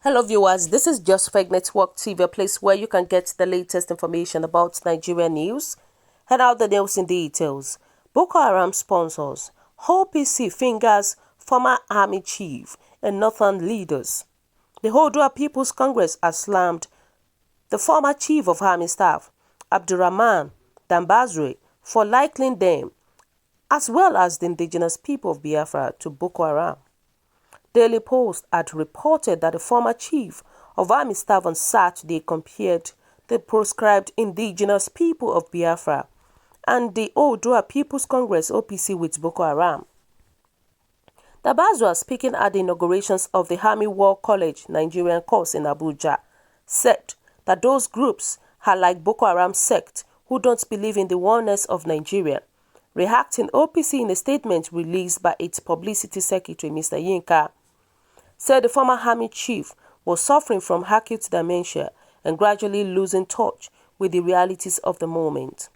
Hello viewers, this is Just Fake Network TV, a place where you can get the latest information about Nigerian news. Head out the news in details. Boko Haram sponsors, OPC fingers former army chief and northern leaders. The Odua People's Congress has slammed the former chief of army staff, Abdurrahman Dambazre, for likening them, as well as the indigenous people of Biafra, to Boko Haram. Daily Post had reported that the former chief of army staff on Saturday compared the proscribed indigenous people of Biafra and the Odua People's Congress (OPC) with Boko Haram. Dabazwa, speaking at the inaugurations of the Army War College Nigerian course in Abuja, said that those groups are like Boko Haram sect who don't believe in the oneness of Nigeria. Reacting, OPC, in a statement released by its publicity secretary, Mr. Yinka, said the former army chief was suffering from acute dementia and gradually losing touch with the realities of the moment.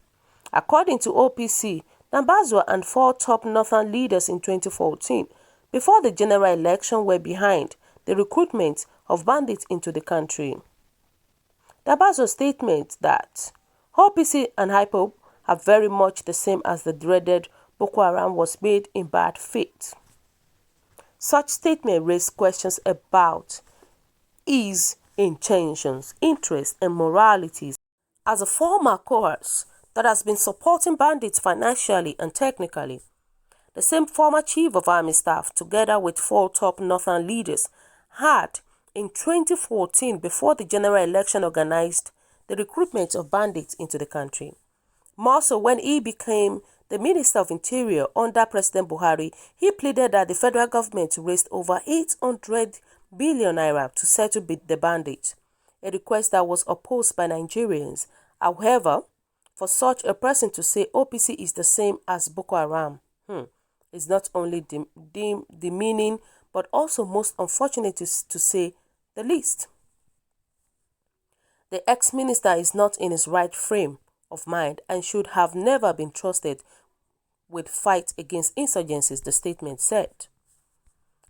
According to OPC, Dambazwa and four top northern leaders in 2014, before the general election, were behind the recruitment of bandits into the country. Dambazwa's statement that OPC and IPOB are very much the same as the dreaded Boko Haram was made in bad faith. Such statement raised questions about his intentions, interests, and moralities as a former cohort that has been supporting bandits financially and technically. The same former chief of army staff, together with four top northern leaders, had, in 2014, before the general election, organized the recruitment of bandits into the country. More so, when he became the Minister of Interior under President Buhari, he pleaded that the federal government raised over 800 billion naira to settle the bandits, a request that was opposed by Nigerians. However, for such a person to say OPC is the same as Boko Haram is not only demeaning but also most unfortunate to say the least. The ex-minister is not in his right frame of mind and should have never been trusted with fight against insurgencies, the statement said.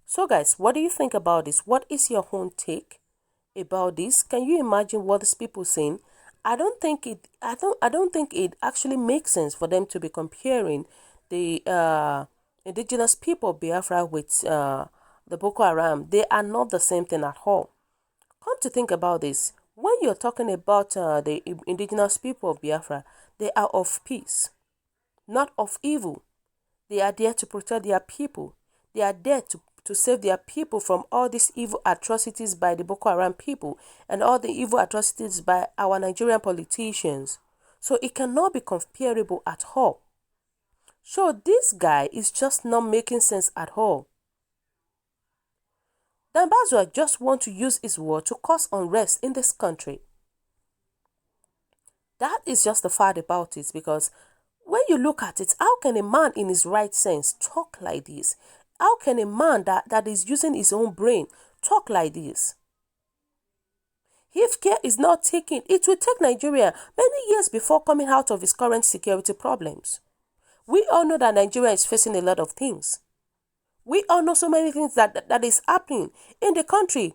So guys, what do you think about this? What is your own take about this? Can you imagine what these people saying? I don't think it actually makes sense for them to be comparing the indigenous people of Biafra with the Boko Haram. They are not the same thing at all. Come to think about this, when you're talking about the indigenous people of Biafra, they are of peace, not of evil. They are there to protect their people. They are there to save their people from all these evil atrocities by the Boko Haram people and all the evil atrocities by our Nigerian politicians. So it cannot be comparable at all. So this guy is just not making sense at all. Dambazwa just want to use his word to cause unrest in this country. That is just the fact about it, because when you look at it, how can a man in his right sense talk like this? How can a man that is using his own brain talk like this? If care is not taken, it will take Nigeria many years before coming out of its current security problems. We all know that Nigeria is facing a lot of things. We all know so many things that is happening in the country.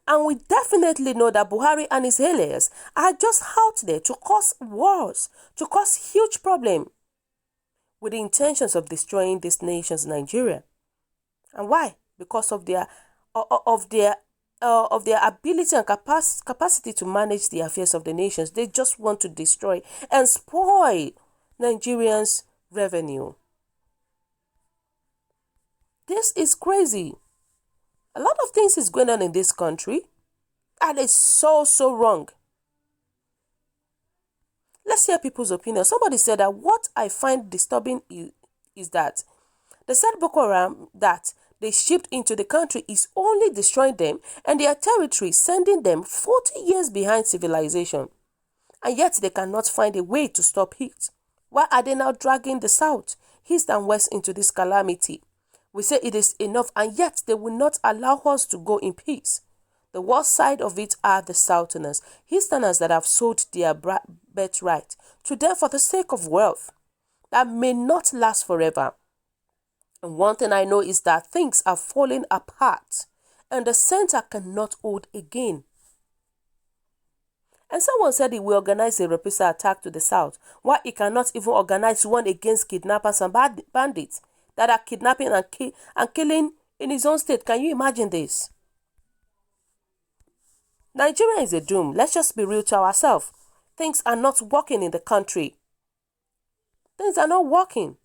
And we definitely know that Buhari and his allies are just out there to cause wars, to cause huge problems, with the intentions of destroying this nation's Nigeria. And why? Because of their ability and capacity to manage the affairs of the nations. They just want to destroy and spoil Nigerians' revenue. This is crazy. A lot of things is going on in this country, and it's so wrong. Let's hear people's opinion. Somebody said that what I find disturbing is that the said Boko Haram that they shipped into the country is only destroying them and their territory, sending them 40 years behind civilization. And yet they cannot find a way to stop it. Why are they now dragging the South, East and West into this calamity? We say it is enough, and yet they will not allow us to go in peace. The worst side of it are the Southerners, Easterners that have sold their birthright to them for the sake of wealth that may not last forever. And one thing I know is that things are falling apart and the center cannot hold again. And someone said he will organize a reprisal attack to the south, while he cannot even organize one against kidnappers and bandits that are kidnapping and killing in his own state. Can you imagine this? Nigeria is a doom. Let's just be real to ourselves. Things are not working in the country. Things are not working.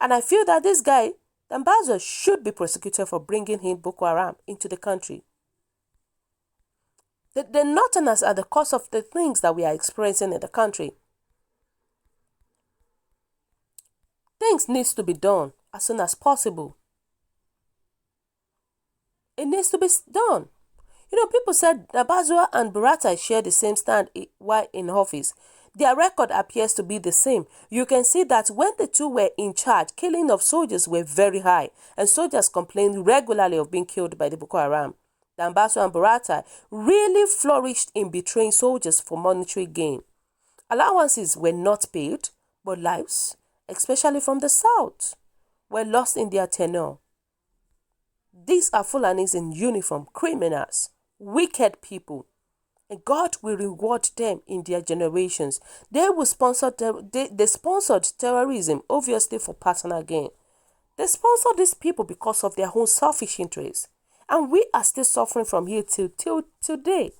And I feel that this guy, the ambassador, should be prosecuted for bringing in Boko Haram into the country. The Northerners are the cause of the things that we are experiencing in the country. Things needs to be done as soon as possible. It needs to be done. You know, people said Bazua and Buratai share the same stand while in office. Their record appears to be the same. You can see that when the two were in charge, killing of soldiers were very high, and soldiers complained regularly of being killed by the Boko Haram. The Bazua and Buratai really flourished in betraying soldiers for monetary gain. Allowances were not paid, but lives, especially from the south, were lost in their tenure. These are Fulanis in uniform, criminals, wicked people, and God will reward them in their generations. They sponsored terrorism, obviously for personal gain. They sponsored these people because of their own selfish interests, and we are still suffering from here till today.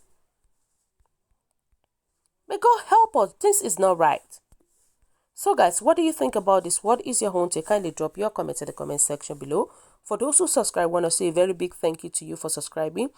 May God help us. This is not right. So guys, what do you think about this? What is your own take? Kindly drop your comments in the comment section below. For those who subscribe, I want to say a very big thank you to you for subscribing.